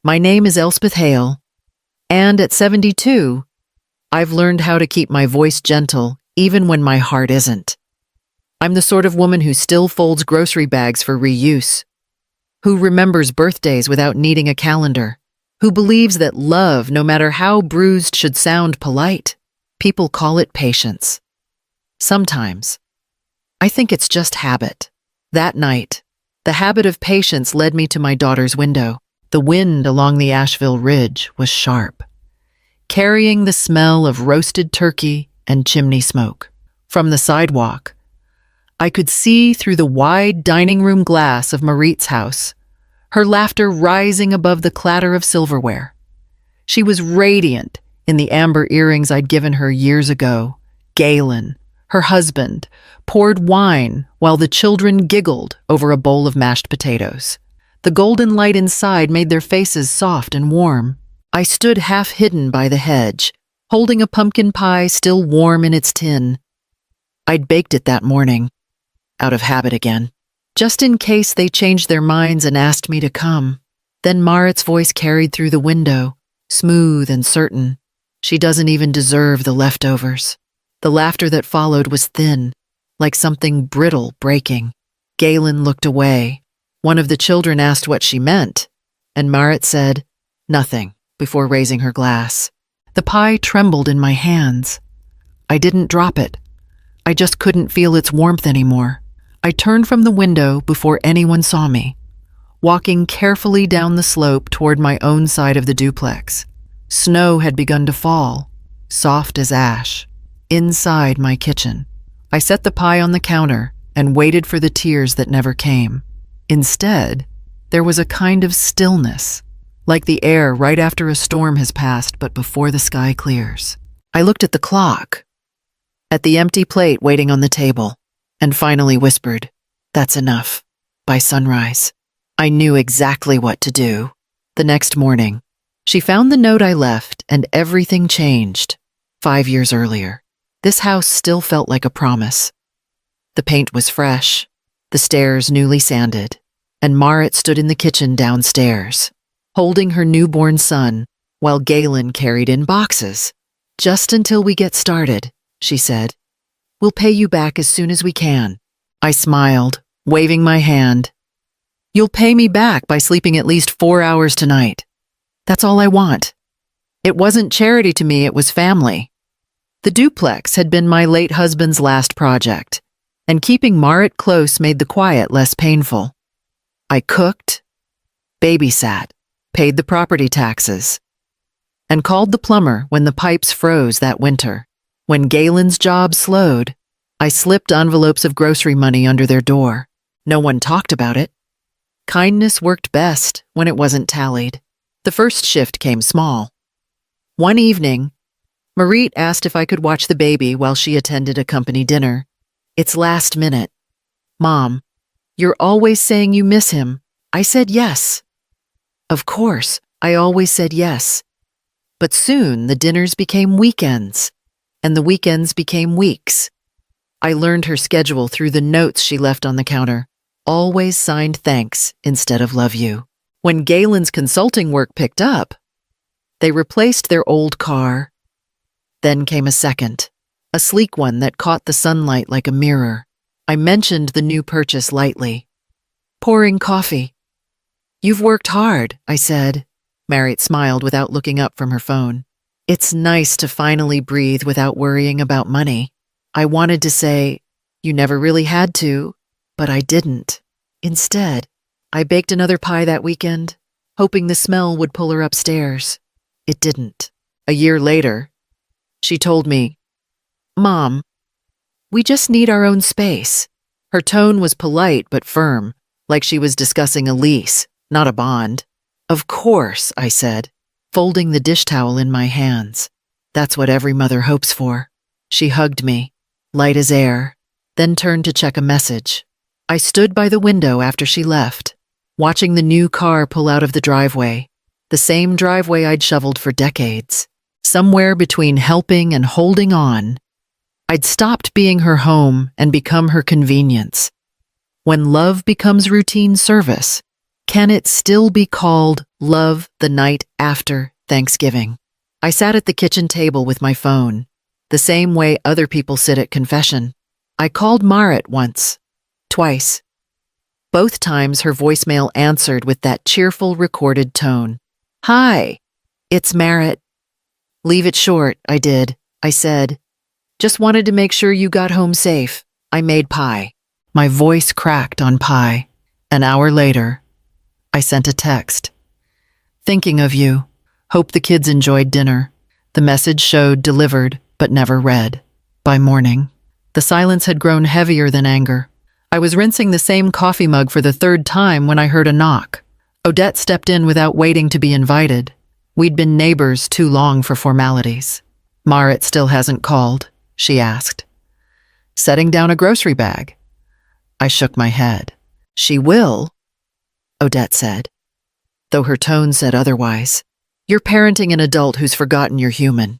My name is Elspeth Hale, and at 72, I've learned how to keep my voice gentle even when my heart isn't. I'm the sort of woman who still folds grocery bags for reuse, who remembers birthdays without needing a calendar, who believes that love, no matter how bruised, should sound polite. People call it patience. Sometimes, I think it's just habit. That night, the habit of patience led me to my daughter's window. The wind along the Asheville Ridge was sharp, carrying the smell of roasted turkey and chimney smoke. From the sidewalk, I could see through the wide dining room glass of Marit's house, her laughter rising above the clatter of silverware. She was radiant in the amber earrings I'd given her years ago. Galen, her husband, poured wine while the children giggled over a bowl of mashed potatoes. The golden light inside made their faces soft and warm. I stood half hidden by the hedge, holding a pumpkin pie still warm in its tin. I'd baked it that morning, out of habit again, just in case they changed their minds and asked me to come. Then Marit's voice carried through the window, smooth and certain. She doesn't even deserve the leftovers. The laughter that followed was thin, like something brittle breaking. Galen looked away. One of the children asked what she meant, and Marit said, "Nothing," before raising her glass. The pie trembled in my hands. I didn't drop it. I just couldn't feel its warmth anymore. I turned from the window before anyone saw me, walking carefully down the slope toward my own side of the duplex. Snow had begun to fall, soft as ash, inside my kitchen. I set the pie on the counter and waited for the tears that never came. Instead, there was a kind of stillness, like the air right after a storm has passed but before the sky clears. I looked at the clock, at the empty plate waiting on the table, and finally whispered, "That's enough." By sunrise, I knew exactly what to do. The next morning, she found the note I left, and everything changed. 5 years earlier, this house still felt like a promise. The paint was fresh, the stairs newly sanded, and Marit stood in the kitchen downstairs, holding her newborn son, while Galen carried in boxes. "Just until we get started," she said. "We'll pay you back as soon as we can." I smiled, waving my hand. "You'll pay me back by sleeping at least 4 hours tonight. That's all I want." It wasn't charity to me, it was family. The duplex had been my late husband's last project, and keeping Marit close made the quiet less painful. I cooked, babysat, paid the property taxes, and called the plumber when the pipes froze that winter. When Galen's job slowed, I slipped envelopes of grocery money under their door. No one talked about it. Kindness worked best when it wasn't tallied. The first shift came small. One evening, Marit asked if I could watch the baby while she attended a company dinner. "It's last minute. Mom, you're always saying you miss him." I said yes. Of course, I always said yes. But soon the dinners became weekends, and the weekends became weeks. I learned her schedule through the notes she left on the counter, always signed thanks instead of love you. When Galen's consulting work picked up, they replaced their old car. Then came a second, a sleek one that caught the sunlight like a mirror. I mentioned the new purchase lightly. "Pouring coffee." "You've worked hard," I said. Marit smiled without looking up from her phone. "It's nice to finally breathe without worrying about money." I wanted to say, "You never really had to," but I didn't. Instead, I baked another pie that weekend, hoping the smell would pull her upstairs. It didn't. A year later, she told me, "Mom, we just need our own space." Her tone was polite but firm, like she was discussing a lease, not a bond. "Of course," I said, folding the dish towel in my hands. "That's what every mother hopes for." She hugged me, light as air, then turned to check a message. I stood by the window after she left, watching the new car pull out of the driveway, the same driveway I'd shoveled for decades. Somewhere between helping and holding on, I'd stopped being her home and become her convenience. When love becomes routine service, Can it still be called love the night after Thanksgiving? I sat at the kitchen table with my phone, the same way other people sit at confession. I called Marit once, twice. Both times her voicemail answered with that cheerful recorded tone. Hi, it's Marit. Leave it short, I did. I said, just wanted to make sure you got home safe. I made pie. My voice cracked on pie. An hour later, I sent a text. Thinking of you. Hope the kids enjoyed dinner. The message showed delivered, but never read. By morning, the silence had grown heavier than anger. I was rinsing the same coffee mug for the third time when I heard a knock. Odette stepped in without waiting to be invited. We'd been neighbors too long for formalities. Marit still hasn't called, she asked. Setting down a grocery bag. I shook my head. She will, Odette said, though her tone said otherwise. You're parenting an adult who's forgotten you're human.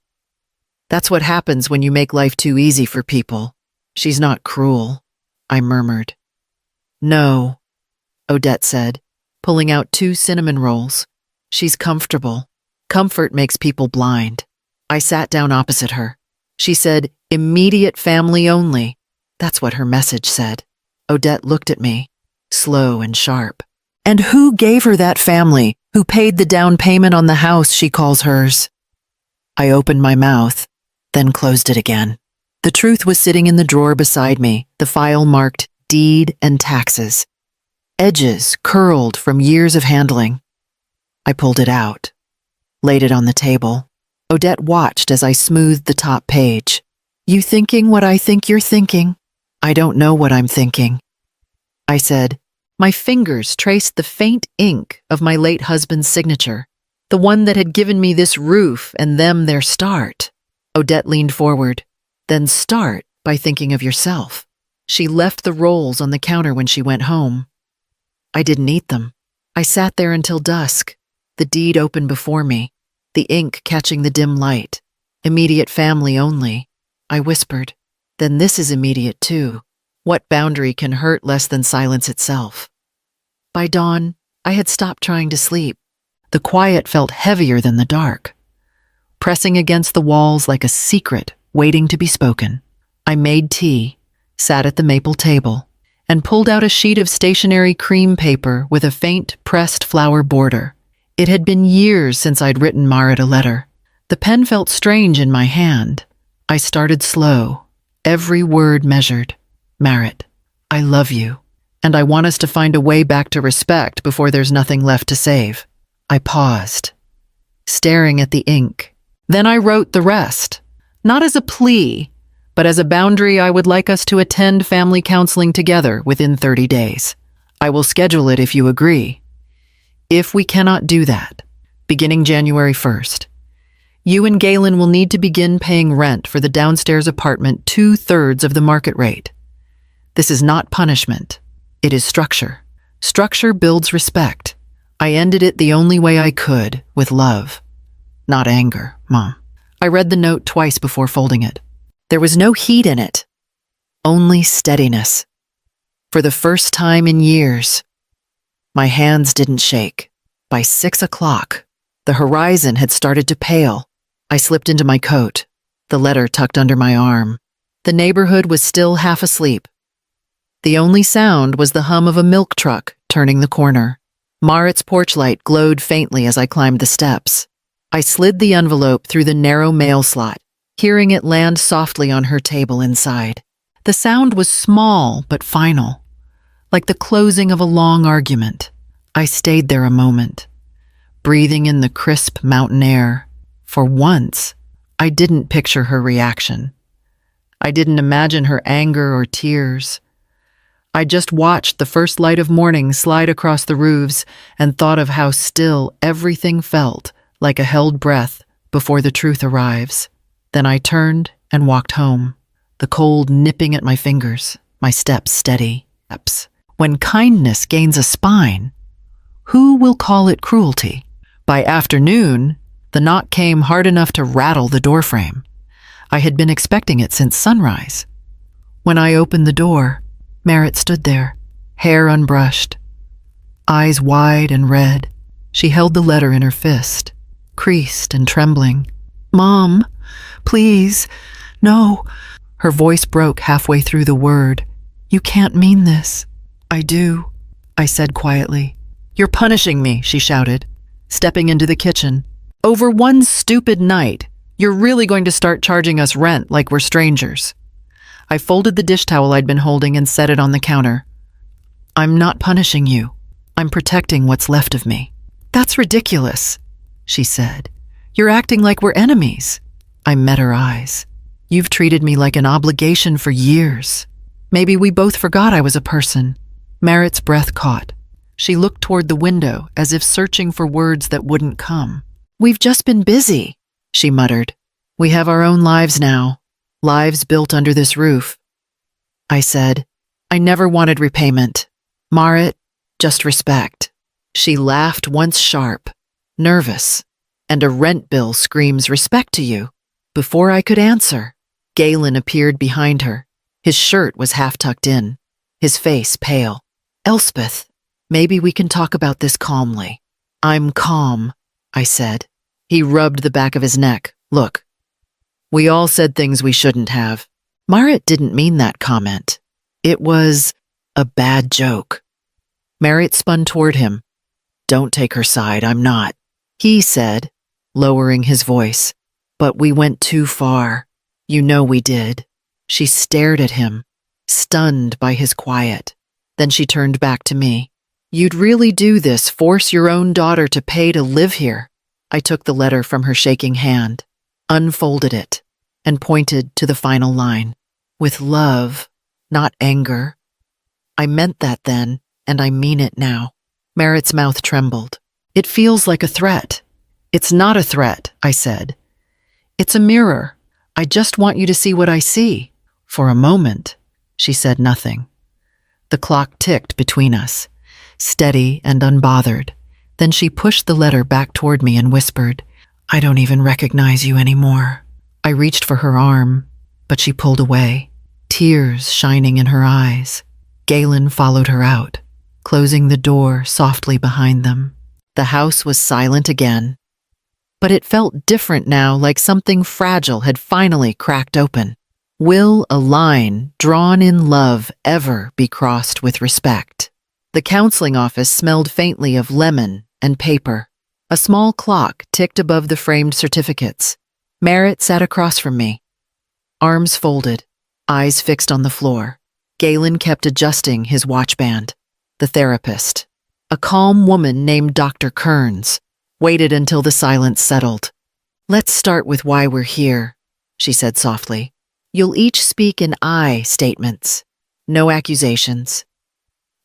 That's what happens when you make life too easy for people. She's not cruel, I murmured. No, Odette said, pulling out 2 cinnamon rolls. She's comfortable. Comfort makes people blind. I sat down opposite her. She said, immediate family only. That's what her message said. Odette looked at me, slow and sharp. And who gave her that family? Who paid the down payment on the house she calls hers? I opened my mouth, then closed it again. The truth was sitting in the drawer beside me, the file marked deed and taxes. Edges curled from years of handling. I pulled it out, laid it on the table. Odette watched as I smoothed the top page. You thinking what I think you're thinking? I don't know what I'm thinking. I said. My fingers traced the faint ink of my late husband's signature, the one that had given me this roof and them their start. Odette leaned forward. Then start by thinking of yourself. She left the rolls on the counter when she went home. I didn't eat them. I sat there until dusk, the deed open before me, the ink catching the dim light. Immediate family only, I whispered. Then this is immediate too. What boundary can hurt less than silence itself? By dawn, I had stopped trying to sleep. The quiet felt heavier than the dark, pressing against the walls like a secret waiting to be spoken. I made tea, sat at the maple table, and pulled out a sheet of stationery cream paper with a faint pressed flower border. It had been years since I'd written Marit a letter. The pen felt strange in my hand. I started slow, every word measured. Marit, I love you. And I want us to find a way back to respect before there's nothing left to save. I paused, staring at the ink. Then I wrote the rest, not as a plea, but as a boundary I would like us to attend family counseling together within 30 days. I will schedule it if you agree. If we cannot do that, beginning January 1st, you and Galen will need to begin paying rent for the downstairs apartment 2/3 of the market rate. This is not punishment. It is structure. Structure builds respect. I ended it the only way I could, with love. Not anger, Mom. I read the note twice before folding it. There was no heat in it, only steadiness. For the first time in years, my hands didn't shake. By 6 o'clock, the horizon had started to pale. I slipped into my coat, the letter tucked under my arm. The neighborhood was still half asleep. The only sound was the hum of a milk truck turning the corner. Marit's porch light glowed faintly as I climbed the steps. I slid the envelope through the narrow mail slot, hearing it land softly on her table inside. The sound was small but final, like the closing of a long argument. I stayed there a moment, breathing in the crisp mountain air. For once, I didn't picture her reaction. I didn't imagine her anger or tears. I just watched the first light of morning slide across the roofs and thought of how still everything felt, like a held breath before the truth arrives. Then I turned and walked home, the cold nipping at my fingers, my steps steady. When kindness gains a spine, who will call it cruelty? By afternoon, the knock came hard enough to rattle the doorframe. I had been expecting it since sunrise. When I opened the door, Marit stood there, hair unbrushed, eyes wide and red. She held the letter in her fist, creased and trembling. "Mom, please, no." Her voice broke halfway through the word. "You can't mean this." "I do," I said quietly. "You're punishing me," she shouted, stepping into the kitchen. "Over one stupid night, you're really going to start charging us rent like we're strangers." I folded the dish towel I'd been holding and set it on the counter. "I'm not punishing you. I'm protecting what's left of me." "That's ridiculous," she said. "You're acting like we're enemies." I met her eyes. "You've treated me like an obligation for years. Maybe we both forgot I was a person." Merritt's breath caught. She looked toward the window as if searching for words that wouldn't come. "We've just been busy," she muttered. "We have our own lives now, lives built under this roof." I said, "I never wanted repayment. Marit, just respect." She laughed once sharp, nervous, and a rent bill screams respect to you. Before I could answer, Galen appeared behind her. His shirt was half tucked in, his face pale. "Elspeth, maybe we can talk about this calmly." "I'm calm," I said. He rubbed the back of his neck. "Look, we all said things we shouldn't have. Marit didn't mean that comment. It was a bad joke." Merritt spun toward him. "Don't take her side, I'm not," he said, lowering his voice. "But we went too far. You know we did." She stared at him, stunned by his quiet. Then she turned back to me. "You'd really do this, force your own daughter to pay to live here?" I took the letter from her shaking hand, unfolded it, and pointed to the final line. "With love, not anger." I meant that then, and I mean it now. Merritt's mouth trembled. "It feels like a threat." "It's not a threat," I said. "It's a mirror. I just want you to see what I see." For a moment, she said nothing. The clock ticked between us, steady and unbothered. Then she pushed the letter back toward me and whispered, "I don't even recognize you anymore." I reached for her arm, but she pulled away, tears shining in her eyes. Galen followed her out, closing the door softly behind them. The house was silent again, but it felt different now, like something fragile had finally cracked open. Will a line drawn in love ever be crossed with respect? The counseling office smelled faintly of lemon and paper. A small clock ticked above the framed certificates. Merritt sat across from me, arms folded, eyes fixed on the floor. Galen kept adjusting his watch band. The therapist, a calm woman named Dr. Kearns, waited until the silence settled. "Let's start with why we're here," she said softly. "You'll each speak in I statements. No accusations.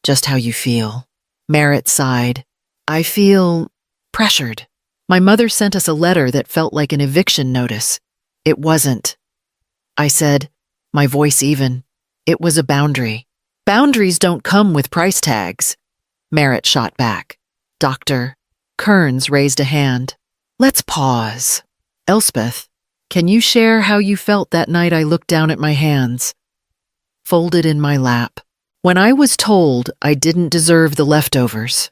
Just how you feel." Merritt sighed. "I feel pressured. My mother sent us a letter that felt like an eviction notice. It wasn't." I said, my voice even. "It was a boundary." "Boundaries don't come with price tags." Merritt shot back. Dr. Kearns raised a hand. "Let's pause. Elspeth, can you share how you felt that night I looked down at my hands, folded in my lap, when I was told I didn't deserve the leftovers?"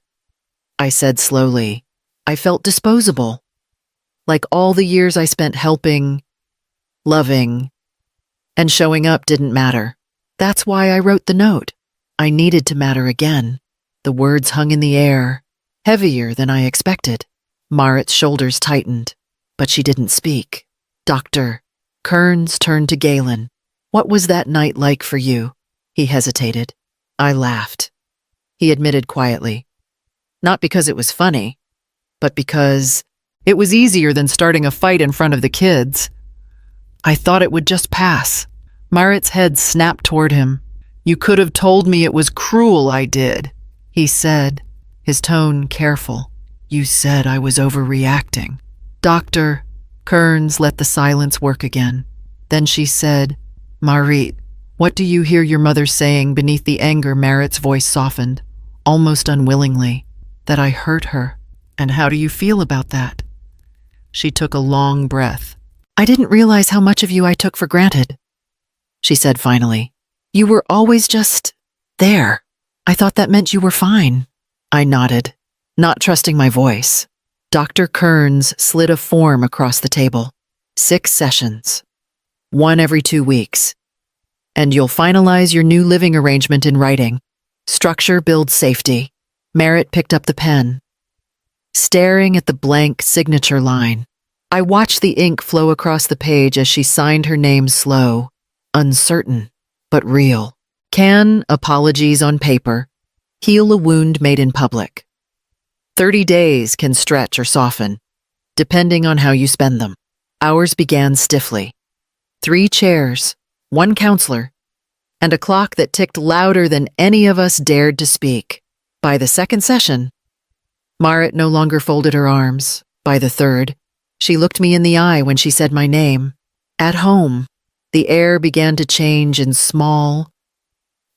I said slowly, "I felt disposable. Like all the years I spent helping, loving, and showing up didn't matter. That's why I wrote the note. I needed to matter again." The words hung in the air, heavier than I expected. Marit's shoulders tightened, but she didn't speak. Dr. Kearns turned to Galen. "What was that night like for you?" He hesitated. I laughed. He admitted quietly. "Not because it was funny, but because it was easier than starting a fight in front of the kids. I thought it would just pass." Marit's head snapped toward him. "You could have told me it was cruel I did," he said, his tone careful. "You said I was overreacting." Dr. Kearns let the silence work again. Then she said, "Marit, what do you hear your mother saying?" Beneath the anger, Merritt's voice softened, almost unwillingly. "That I hurt her. And how do you feel about that?" She took a long breath. "I didn't realize how much of you I took for granted," she said finally. "You were always just there. I thought that meant you were fine." I nodded, not trusting my voice. Dr. Kearns slid a form across the table. 6 sessions. 1 every 2 weeks. And you'll finalize your new living arrangement in writing. Structure builds safety. Merritt picked up the pen. Staring at the blank signature line, I watched the ink flow across the page as she signed her name slow, uncertain, but real. Can apologies on paper heal a wound made in public? 30 days can stretch or soften, depending on how you spend them. Ours began stiffly. 3 chairs, 1 counselor, and a clock that ticked louder than any of us dared to speak. By the 2nd session, Marit no longer folded her arms. By the 3rd, she looked me in the eye when she said my name. At home, the air began to change in small,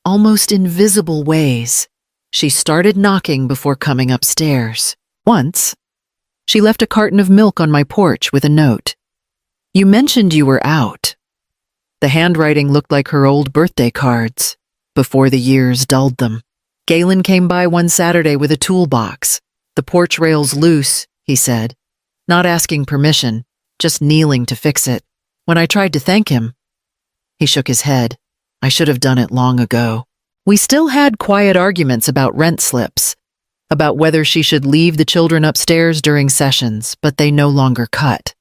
almost invisible ways. She started knocking before coming upstairs. Once, she left a carton of milk on my porch with a note. You mentioned you were out. The handwriting looked like her old birthday cards, before the years dulled them. Galen came by one Saturday with a toolbox. The porch rail's loose, he said, not asking permission, just kneeling to fix it. When I tried to thank him, he shook his head. I should have done it long ago. We still had quiet arguments about rent slips, about whether she should leave the children upstairs during sessions, but they no longer cut.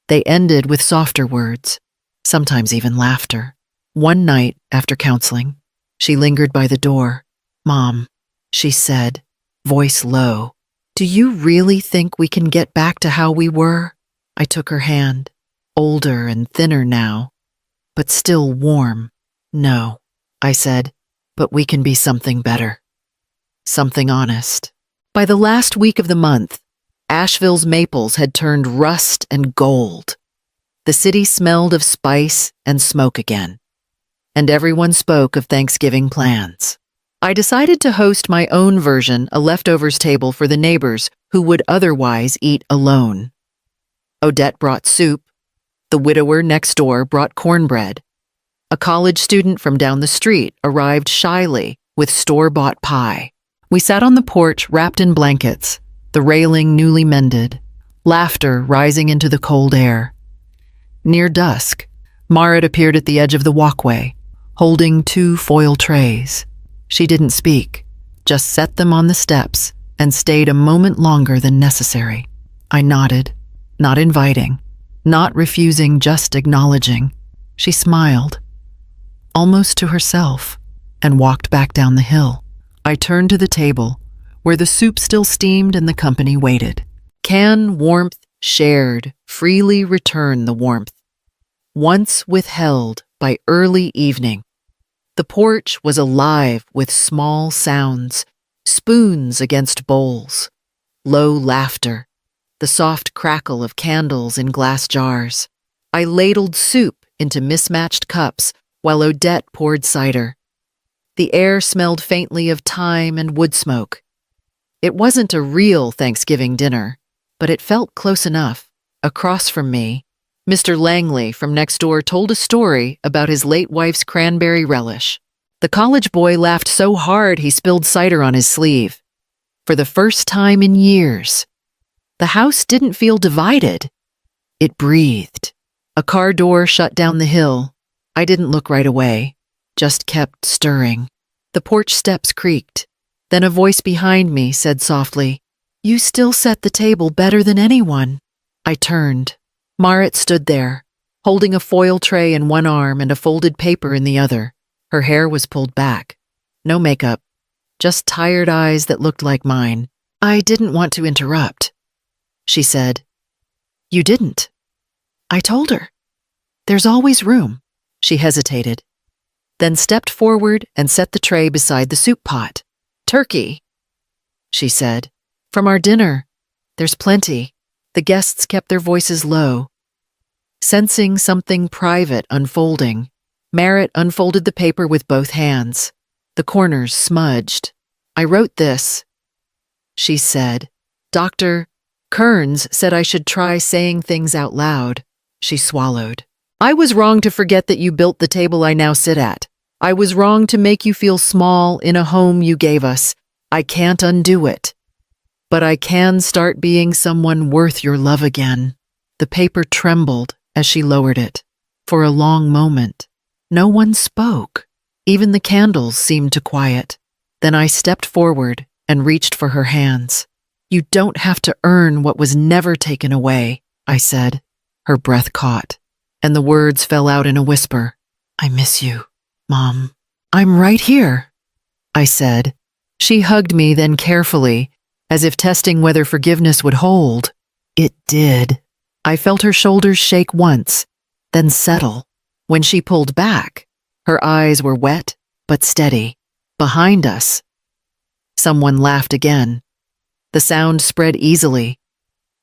They ended with softer words, sometimes even laughter. One night after counseling, she lingered by the door. Mom, she said, voice low, do you really think we can get back to how we were? I took her hand, older and thinner now, but still warm. No, I said, but we can be something better. Something honest. By the last week of the month, Asheville's maples had turned rust and gold. The city smelled of spice and smoke again, and everyone spoke of Thanksgiving plans. I decided to host my own version, a leftovers table for the neighbors who would otherwise eat alone. Odette brought soup. The widower next door brought cornbread. A college student from down the street arrived shyly with store-bought pie. We sat on the porch wrapped in blankets, the railing newly mended, laughter rising into the cold air. Near dusk, Marit appeared at the edge of the walkway, holding 2 foil trays. She didn't speak, just set them on the steps and stayed a moment longer than necessary. I nodded, not inviting, not refusing, just acknowledging. She smiled, almost to herself, and walked back down the hill. I turned to the table, where the soup still steamed and the company waited. Can warmth shared freely return the warmth once withheld by early evening? The porch was alive with small sounds, spoons against bowls, low laughter, the soft crackle of candles in glass jars. I ladled soup into mismatched cups while Odette poured cider. The air smelled faintly of thyme and wood smoke. It wasn't a real Thanksgiving dinner, but it felt close enough. Across from me, Mr. Langley from next door told a story about his late wife's cranberry relish. The college boy laughed so hard he spilled cider on his sleeve. For the first time in years, the house didn't feel divided. It breathed. A car door shut down the hill. I didn't look right away, just kept stirring. The porch steps creaked. Then a voice behind me said softly, "You still set the table better than anyone." I turned. Marit stood there, holding a foil tray in one arm and a folded paper in the other. Her hair was pulled back. No makeup, just tired eyes that looked like mine. "I didn't want to interrupt," she said. "You didn't." I told her. "There's always room." She hesitated, then stepped forward and set the tray beside the soup pot. "Turkey," she said. "From our dinner. There's plenty." The guests kept their voices low. Sensing something private unfolding, Marit unfolded the paper with both hands. The corners smudged. "I wrote this," she said. "Dr. Kearns said I should try saying things out loud." She swallowed. "I was wrong to forget that you built the table I now sit at. I was wrong to make you feel small in a home you gave us. I can't undo it. But I can start being someone worth your love again." The paper trembled as she lowered it. For a long moment, no one spoke. Even the candles seemed to quiet. Then I stepped forward and reached for her hands. "You don't have to earn what was never taken away," I said. Her breath caught, and the words fell out in a whisper. "I miss you, Mom." "I'm right here," I said. She hugged me then carefully, as if testing whether forgiveness would hold. It did. I felt her shoulders shake once, then settle. When she pulled back, her eyes were wet but steady. Behind us, someone laughed again. The sound spread easily,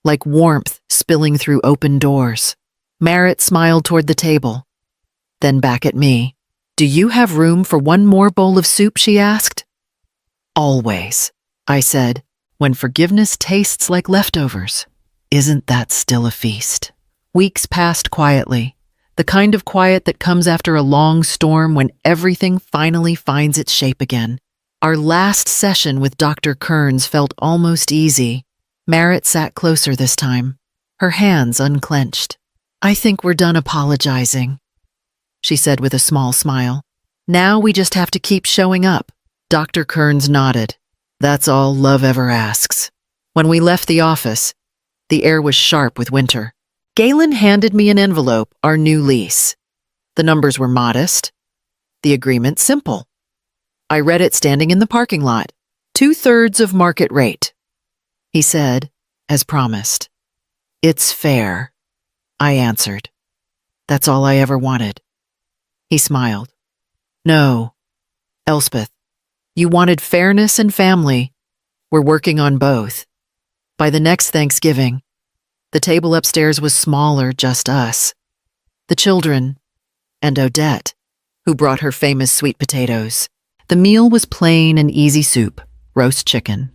like warmth spilling through open doors. Merritt smiled toward the table, then back at me. "Do you have room for one more bowl of soup?" she asked. "Always," I said. "When forgiveness tastes like leftovers, isn't that still a feast?" Weeks passed quietly, the kind of quiet that comes after a long storm when everything finally finds its shape again. Our last session with Dr. Kearns felt almost easy. Merritt sat closer this time, her hands unclenched. "I think we're done apologizing," she said with a small smile. "Now we just have to keep showing up." Dr. Kearns nodded. "That's all love ever asks." When we left the office, the air was sharp with winter. Galen handed me an envelope, our new lease. The numbers were modest, the agreement simple. I read it standing in the parking lot, 2/3 of market rate. He said, as promised, "It's fair," I answered. "That's all I ever wanted." He smiled. "No, Elspeth, you wanted fairness and family. We're working on both." By the next Thanksgiving, the table upstairs was smaller, just us. The children, and Odette, who brought her famous sweet potatoes. The meal was plain and easy soup, roast chicken.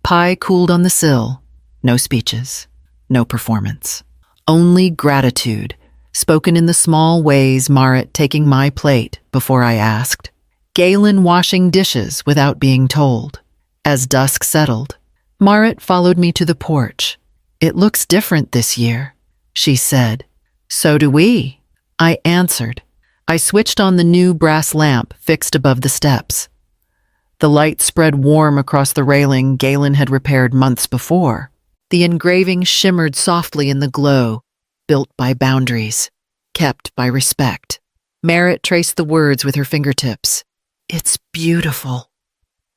Pie cooled on the sill, no speeches, no performance. Only gratitude, spoken in the small ways, Merritt taking my plate before I asked. Galen washing dishes without being told. As dusk settled, Merritt followed me to the porch. "It looks different this year," she said. "So do we," I answered. I switched on the new brass lamp fixed above the steps. The light spread warm across the railing Galen had repaired months before. The engraving shimmered softly in the glow, built by boundaries, kept by respect. Merritt traced the words with her fingertips. "It's beautiful,"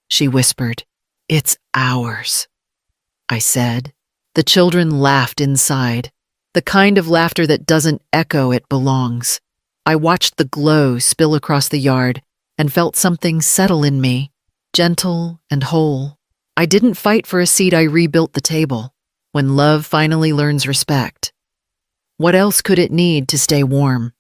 she whispered. "It's ours," I said. The children laughed inside, the kind of laughter that doesn't echo, it belongs. I watched the glow spill across the yard and felt something settle in me, gentle and whole. I didn't fight for a seat, I rebuilt the table. When love finally learns respect, what else could it need to stay warm?